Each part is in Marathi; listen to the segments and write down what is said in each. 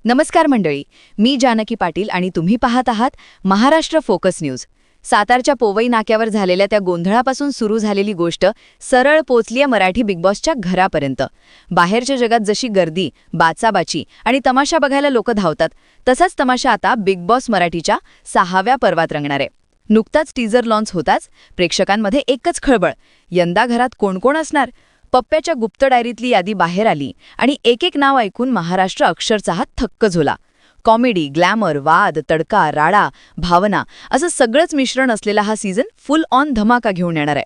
नमस्कार मंडळी, मी जानकी पाटील आणि तुम्ही पाहत आहात महाराष्ट्र फोकस न्यूज. सातारच्या पोवई नाक्यावर झालेल्या त्या गोंधळापासून सुरू झालेली गोष्ट सरळ पोचलीय मराठी बिग बॉसच्या घरापर्यंत. बाहेरच्या जगात जशी गर्दी, बाचाबाची आणि तमाशा बघायला लोक धावतात, तसाच तमाशा आता बिग बॉस मराठीच्या 6व्या पर्वात रंगणार आहे. नुकताच टीजर लॉन्च होताच प्रेक्षकांमध्ये एकच खळबळ, यंदा घरात कोण कोण असणार? पप्प्याच्या गुप्त डायरीतली यादी बाहेर आली आणि एक एक नाव ऐकून महाराष्ट्र अक्षरशः थक्क झाला. कॉमेडी, ग्लॅमर, वाद, तडका, राडा, भावना असं सगळंच मिश्रण असलेला हा सीझन फुल ऑन धमाका घेऊन येणार आहे.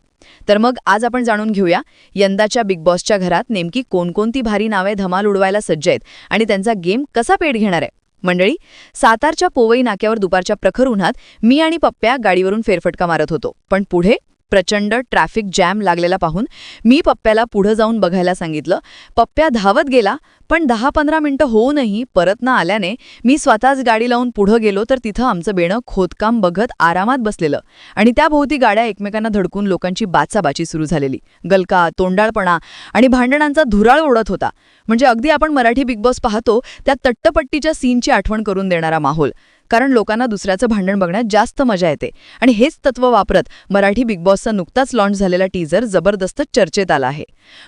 तर मग आज आपण जाणून घेऊया यंदाच्या बिग बॉसच्या घरात नेमकी कोणकोणती भारी नावे धमाल उडवायला सज्ज आहेत आणि त्यांचा गेम कसा पेट घेणार आहे. मंडळी, सातारच्या पोवई नाक्यावर दुपारच्या प्रखर उन्हात मी आणि पप्प्या गाडीवरून फेरफटका मारत होतो. पण पुढे प्रचंड ट्रॅफिक जॅम लागलेला पाहून मी पप्प्याला पुढे जाऊन बघायला सांगितलं. पप्प्या धावत गेला, पण 10-15 मिनिटं होऊनही परत न आल्याने मी स्वतःच गाडी लावून पुढे गेलो तर तिथं आमचं बेणं खोदकाम बघत आरामात बसलेलं आणि त्याभोवती गाड्या एकमेकांना धडकून लोकांची बाचाबाची सुरू झालेली. गलका, तोंडाळपणा आणि भांडणांचा धुराळ उडत होता. म्हणजे अगदी आपण मराठी बिग बॉस पाहतो त्या तट्टपट्टीच्या सीनची आठवण करून देणारा माहोल. कारण लोकांना दुसऱ्याचं भांडण बघण्यात जास्त मजा येते आणि हेच तत्व वापरत मराठी बिग बॉसचा नुकताच लॉन्च झालेला टीजर जबरदस्त चर्चेत आला आहे.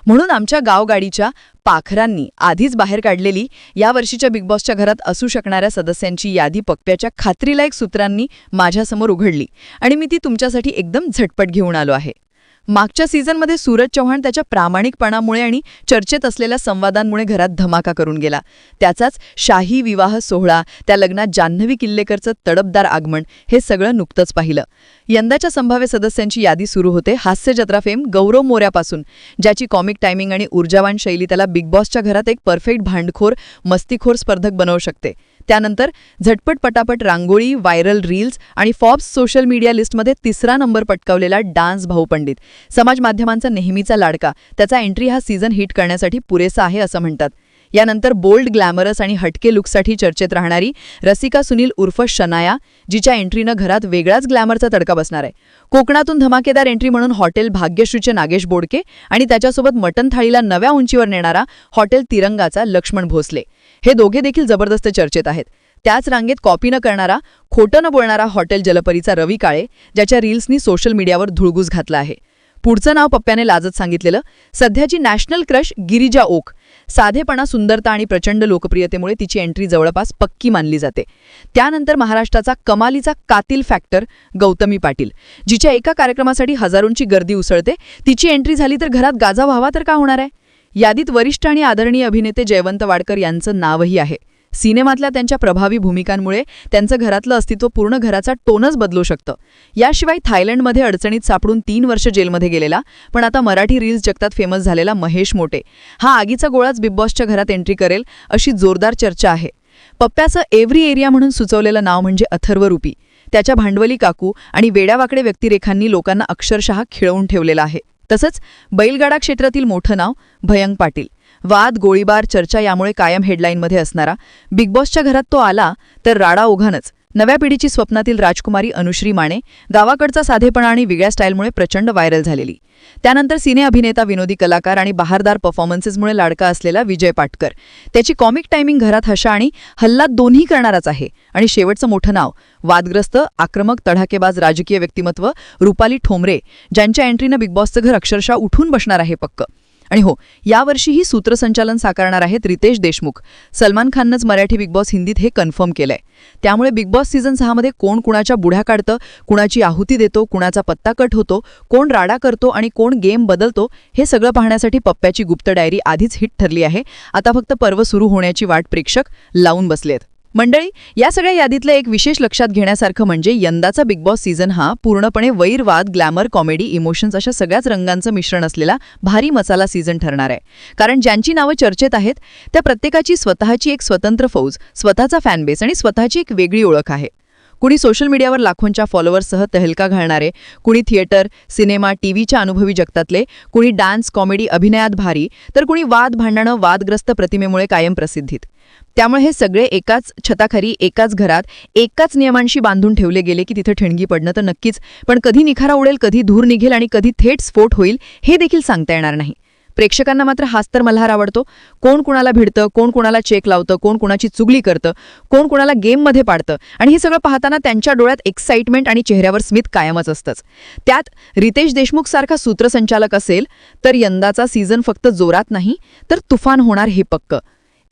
म्हणून आमच्या गावगाडीच्या पाखरांनी आधीच बाहेर काढलेली या वर्षीच्या बिग बॉसच्या घरात असू शकणाऱ्या सदस्यांची यादी पप्प्याच्या खात्रीलायक सूत्रांनी माझ्यासमोर उघडली आणि मी ती तुमच्यासाठी एकदम झटपट घेऊन आलो आहे. मागच्या सीझनमध्ये सूरज चव्हाण त्याच्या प्रामाणिकपणामुळे आणि चर्चेत असलेल्या संवादांमुळे घरात धमाका करून गेला. त्याचाच शाही विवाह सोहळा, त्या लग्नात जान्हवी किल्लेकरचं तडपदार आगमन, हे सगळं नुकतंच पाहिलं. यंदाच्या संभाव्य सदस्यांची यादी सुरू होते हास्यजत्रा फेम गौरव मोऱ्यापासून, ज्याची कॉमिक टायमिंग आणि ऊर्जावान शैली त्याला बिग बॉसच्या घरात एक परफेक्ट भांडखोर, मस्तीखोर स्पर्धक बनवू शकते. त्यानंतर झटपट पटापट रांगोळी, व्हायरल रील्स आणि फॉर्ब्स सोशल मीडिया लिस्टमध्ये 3रा नंबर पटकावलेला डान्स भाऊ पंडित, समाज माध्यमांचा नेहमीचा लाडका, त्याचा एंट्री हा सीझन हिट करण्यासाठी पुरेसा आहे असं म्हणतात. यानंतर बोल्ड, ग्लॅमरस आणि हटके लुकसाठी चर्चेत राहणारी रसिका सुनील उर्फ शनाया, जिच्या एंट्रीनं घरात वेगळाच ग्लॅमरचा तडका बसणार आहे. कोकणातून धमाकेदार एंट्री म्हणून हॉटेल भाग्यश्रीचे नागेश बोडके आणि त्याच्यासोबत मटन थाळीला नव्या उंचीवर नेणारा हॉटेल तिरंगाचा लक्ष्मण भोसले, हे दोघे देखील जबरदस्त चर्चेत आहेत. त्याच रांगेत कॉपी न करणारा, खोटं न बोलणारा हॉटेल जलपरीचा रवी काळे, ज्याच्या रील्सनी सोशल मीडियावर धुळगूस घातला आहे. पुढचं नाव पप्प्याने लाजत सांगितलेलं, सध्याची नॅशनल क्रश गिरिजा ओक. साधेपणा, सुंदरता आणि प्रचंड लोकप्रियतेमुळे तिची एंट्री जवळपास पक्की मानली जाते. त्यानंतर महाराष्ट्राचा कमालीचा कातिल फॅक्टर गौतमी पाटील, जिच्या एका कार्यक्रमासाठी हजारोंची गर्दी उसळते. तिची एंट्री झाली तर घरात गाजा व्हावा तर का होणार आहे. यादीत वरिष्ठ आणि आदरणीय अभिनेते जयवंत वाडकर यांचं नावही आहे. सिनेमातल्या त्यांच्या प्रभावी भूमिकांमुळे त्यांचं घरातलं अस्तित्व पूर्ण घराचा टोनच बदलू शकतं. याशिवाय थायलंडमध्ये अडचणीत सापडून 3 वर्ष जेलमध्ये गेलेला, पण आता मराठी रील्स जगतात फेमस झालेला महेश मोटे, हा आगीचा गोळाच बिग बॉसच्या घरात एंट्री करेल अशी जोरदार चर्चा आहे. पप्प्याचं एव्हरी एरिया म्हणून सुचवलेलं नाव म्हणजे अथर्व रुपी. त्याच्या भांडवली काकू आणि वेड्यावाकडे व्यक्तिरेखांनी लोकांना अक्षरशः खिळवून ठेवलेलं आहे. तसंच बैलगाडा क्षेत्रातील मोठं नाव भयंक पाटील. वाद, गोळीबार, चर्चा यामुळे कायम हेडलाईनमध्ये असणारा, बिग बॉसच्या घरात तो आला तर राडा ओघानच. नव्या पिढीची स्वप्नातील राजकुमारी अनुश्री माने, गावाकडचा साधेपणा आणि वेगळ्या स्टाईलमुळे प्रचंड व्हायरल झालेली. त्यानंतर सिने अभिनेता, विनोदी कलाकार आणि बहारदार परफॉर्मन्सेसमुळे लाडका असलेला विजय पाटकर. त्याची कॉमिक टायमिंग घरात हशा आणि हल्ला दोन्ही करणाराच आहे. आणि शेवटचं मोठं नाव, वादग्रस्त, आक्रमक, तडाखेबाज राजकीय व्यक्तिमत्व रुपाली ठोंबरे, ज्यांच्या एंट्रीनं बिग बॉसचं घर अक्षरशः उठून बसणार आहे पक्क. आणि हो, यावर्षीही सूत्रसंचालन साकारणार आहेत रितेश देशमुख. सलमान खाननंच मराठी बिग बॉस हिंदीत हे कन्फर्म केलंय. त्यामुळे बिग बॉस सीझन 6 मध्ये कोण कुणाच्या बुड्या काढतं, कुणाची आहुती देतो, कुणाचा पत्ता कट होतो, कोण राडा करतो आणि कोण गेम बदलतो, हे सगळं पाहण्यासाठी पप्प्याची गुप्त डायरी आधीच हिट ठरली आहे. आता फक्त पर्व सुरू होण्याची वाट प्रेक्षक लावून बसलेत. मंडळी, या सगळ्या यादीतलं एक विशेष लक्षात घेण्यासारखं म्हणजे यंदाचा बिग बॉस सीझन हा पूर्णपणे वैरवाद, ग्लॅमर, कॉमेडी, इमोशन्स अशा सगळ्याच रंगांचं मिश्रण असलेला भारी मसाला सीझन ठरणार आहे. कारण ज्यांची नावं चर्चेत आहेत त्या प्रत्येकाची स्वतःची एक स्वतंत्र फौज, स्वतःचा फॅनबेस आणि स्वतःची एक वेगळी ओळख आहे. कुणी सोशल मीडियावर लाखोंच्या फॉलोअर्ससह तहलका घालणारे, कुणी थिएटर, सिनेमा, टीव्हीच्या अनुभवी जगतातले, कुणी डान्स, कॉमेडी, अभिनयात भारी, तर कुणी वाद, भांडणं, वादग्रस्त प्रतिमेमुळे कायम प्रसिद्धीत. त्यामुळे हे सगळे एकाच छताखाली, एकाच घरात, एकाच नियमांशी बांधून ठेवले गेले की तिथे ठिणगी पडणं तर नक्कीच, पण कधी निखारा उडेल, कधी धूर निघेल आणि कधी थेट स्फोट होईल हे देखील सांगता येणार नाही. प्रेक्षकांना मात्र हाच तर मल्हार आवडतो. कोण कुणाला भिडतं, कोण कुणाला चेक लावतं, कोण कुणाची चुगली करतं, कोण कुणाला गेममध्ये पाडतं आणि हे सगळं पाहताना त्यांच्या डोळ्यात एक्साइटमेंट आणि चेहऱ्यावर स्मित कायमच असतंच. त्यात रितेश देशमुख सारखा सूत्रसंचालक असेल तर यंदाचा सीझन फक्त जोरात नाही तर तुफान होणार हे पक्क.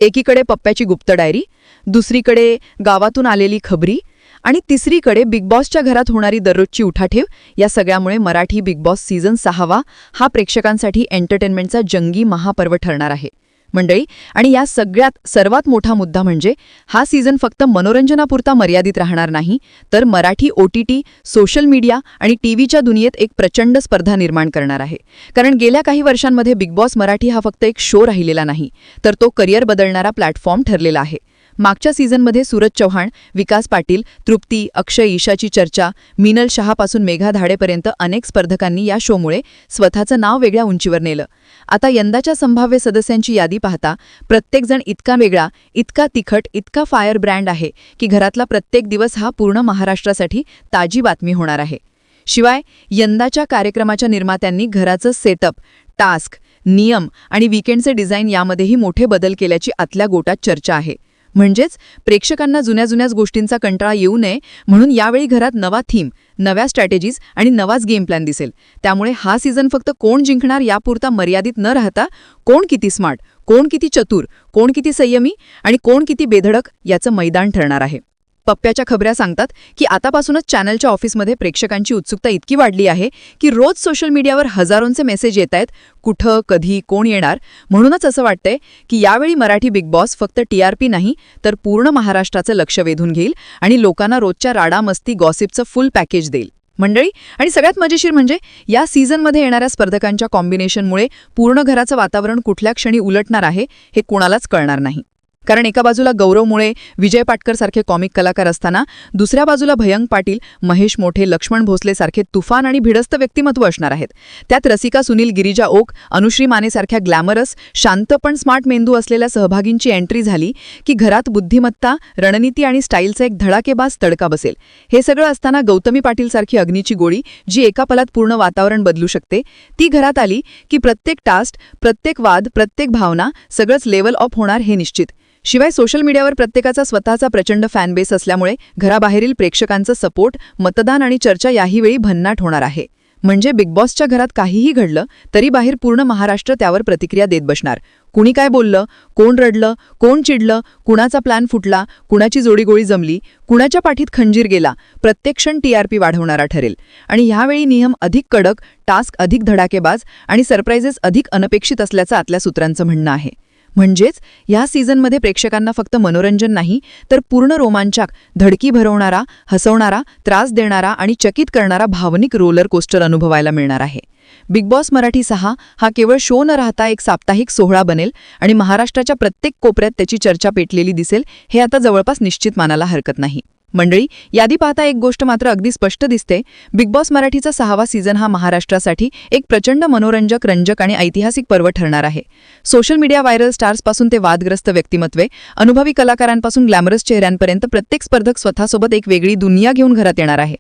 एकीकडे पप्प्याची गुप्त डायरी, दुसरीकडे गावातून आलेली खबरी आणि तिसरीकडे बिग बॉसच्या घरात होणारी दररोजची उठाठेव, या सगळ्यामुळे मराठी बिग बॉस सीझन 6 हा प्रेक्षकांसाठी एंटरटेनमेंटचा जंगी महापर्व ठरणार आहे. मंडळी, आणि या सगळ्यात सर्वात मोठा मुद्दा म्हणजे हा सीझन फक्त मनोरंजनापुरता मर्यादित राहणार नाही, तर मराठी OTT, सोशल मीडिया आणि टीव्हीच्या दुनियेत एक प्रचंड स्पर्धा निर्माण करणार आहे. कारण गेल्या काही वर्षांमध्ये बिग बॉस मराठी हा फक्त एक शो राहिलेला नाही, तर तो करिअर बदलणारा प्लॅटफॉर्म ठरलेला आहे. मागच्या सीझनमध्ये सूरज चव्हाण, विकास पाटील, तृप्ती, अक्षय, ईशाची चर्चा, मिनल शहापासून मेघा धाडेपर्यंत अनेक स्पर्धकांनी या शोमुळे स्वतःचं नाव वेगळ्या उंचीवर नेलं. आता यंदाच्या संभाव्य सदस्यांची यादी पाहता प्रत्येकजण इतका वेगळा, इतका तिखट, इतका फायर ब्रँड आहे की घरातला प्रत्येक दिवस हा पूर्ण महाराष्ट्रासाठी ताजी बातमी होणार आहे. शिवाय यंदाच्या कार्यक्रमाच्या निर्मात्यांनी घराचं सेटअप, टास्क, नियम आणि वीकेंडचे डिझाईन यामध्येही मोठे बदल केल्याची आतल्या गोटात चर्चा आहे. म्हणजेच प्रेक्षकांना जुन्याच गोष्टींचा कंटाळा येऊ नये म्हणून यावेळी घरात नवा थीम, नव्या स्ट्रॅटेजीज आणि नवाच गेम प्लॅन दिसेल. त्यामुळे हा सीझन फक्त कोण जिंकणार यापुरता मर्यादित न राहता कोण किती स्मार्ट, कोण किती चतुर, कोण किती संयमी आणि कोण किती बेधडक याचं मैदान ठरणार आहे. पप्प्याच्या खबऱ्या सांगतात की आतापासूनच चॅनलच्या ऑफिसमध्ये प्रेक्षकांची उत्सुकता इतकी वाढली आहे की रोज सोशल मीडियावर हजारोंचे मेसेज येत आहेत, कुठं, कधी, कोण येणार. म्हणूनच असं वाटतंय की यावेळी मराठी बिग बॉस फक्त TRP नाही तर पूर्ण महाराष्ट्राचं लक्ष वेधून घेईल आणि लोकांना रोजच्या राडामस्ती गॉसिपचं फुल पॅकेज देईल. मंडळी, आणि सगळ्यात मजेशीर म्हणजे या सीझनमध्ये येणाऱ्या स्पर्धकांच्या कॉम्बिनेशनमुळे पूर्ण घराचं वातावरण कुठल्या क्षणी उलटणार आहे हे कोणालाच कळणार नाही. कारण एका बाजूला गौरव मुळे, विजय पाटकर सारखे कॉमिक कलाकार असताना दुसऱ्या बाजूला भयंक पाटील, महेश मोठे, लक्ष्मण भोसले सारखे तुफान आणि भिडस्त व्यक्तिमत्व असणार आहेत. त्यात रसिका सुनील, गिरिजा ओक, अनुश्री माने सारख्या ग्लॅमरस, शांत पण स्मार्ट मेंदू असलेल्या सहभागींची एंट्री झाली की घरात बुद्धिमत्ता, रणनीती आणि स्टाईलचा एक धडाकेबाज तडका बसेल. हे सगळं असताना गौतमी पाटील सारखी अग्नीची गोळी, जी एका पलात पूर्ण वातावरण बदलू शकते, ती घरात आली की प्रत्येक टास्क, प्रत्येक वाद, प्रत्येक भावना सगळंच लेवल अप होणार हे निश्चित. शिवाय सोशल मीडियावर प्रत्येकाचा स्वतःचा प्रचंड फॅन बेस असल्यामुळे घराबाहेरील प्रेक्षकांचं सपोर्ट, मतदान आणि चर्चा याही वेळी भन्नाट होणार आहे. म्हणजे बिग बॉसच्या घरात काहीही घडलं तरी बाहेर पूर्ण महाराष्ट्र त्यावर प्रतिक्रिया देत बसणार. कुणी काय बोललं, कोण रडलं, कोण चिडलं, कुणाचा प्लॅन फुटला, कुणाची जोडीगोळी जमली, कुणाच्या पाठीत खंजीर गेला, प्रत्येक क्षण TRP वाढवणारा ठरेल. आणि ह्यावेळी नियम अधिक कडक, टास्क अधिक धडाकेबाज आणि सरप्राइजेस अधिक अनपेक्षित असल्याचं आतल्या सूत्रांचं म्हणणं आहे. म्हणजेच या सीझनमध्ये प्रेक्षकांना फक्त मनोरंजन नाही तर पूर्ण रोमांचक, धडकी भरवणारा, हसवणारा, त्रास देणारा आणि चकित करणारा भावनिक रोलर कोस्टर अनुभवायला मिळणार आहे. बिग बॉस मराठी 6 हा केवळ शो न राहता एक साप्ताहिक सोहळा बनेल आणि महाराष्ट्राच्या प्रत्येक कोपऱ्यात त्याची चर्चा पेटलेली दिसेल हे आता जवळपास निश्चित मानायला हरकत नाही. मंडळी, यादी पाहता एक गोष्ट मात्र अगदी स्पष्ट दिसते. बिग बॉस मराठीचा 6वा सीझन हा महाराष्ट्रासाठी एक प्रचंड मनोरंजक, रंजक आणि ऐतिहासिक पर्व ठरणार आहे. सोशल मीडिया व्हायरल स्टार्सपासून ते वादग्रस्त व्यक्तिमत्वे, अनुभवी कलाकारांपासून ग्लॅमरस चेहऱ्यांपर्यंत प्रत्येक स्पर्धक स्वतःसोबत एक वेगळी दुनिया घेऊन घरात येणार आहे.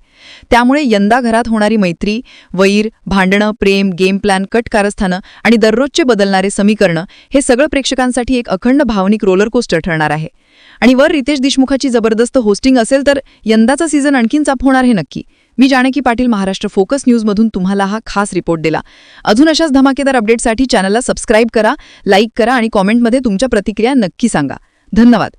त्यामुळे यंदा घरात होणारी मैत्री, वैर, भांडणं, प्रेम, गेम प्लॅन, कट कारस्थानं आणि दररोजचे बदलणारे समीकरणं हे सगळं प्रेक्षकांसाठी एक अखंड भावनिक रोलर कोस्टर ठरणार आहे. आणि वर रितेश देशमुखाची जबरदस्त होस्टिंग असेल तर यंदाचा सीझन आणखीन चाप होणार हे नक्की. मी जानकी पाटील, महाराष्ट्र फोकस न्यूजमधून तुम्हाला हा खास रिपोर्ट दिला. अजून अशाच धमाकेदार अपडेटसाठी चॅनलला सबस्क्राईब करा, लाईक करा आणि कॉमेंटमध्ये तुमच्या प्रतिक्रिया नक्की सांगा. धन्यवाद.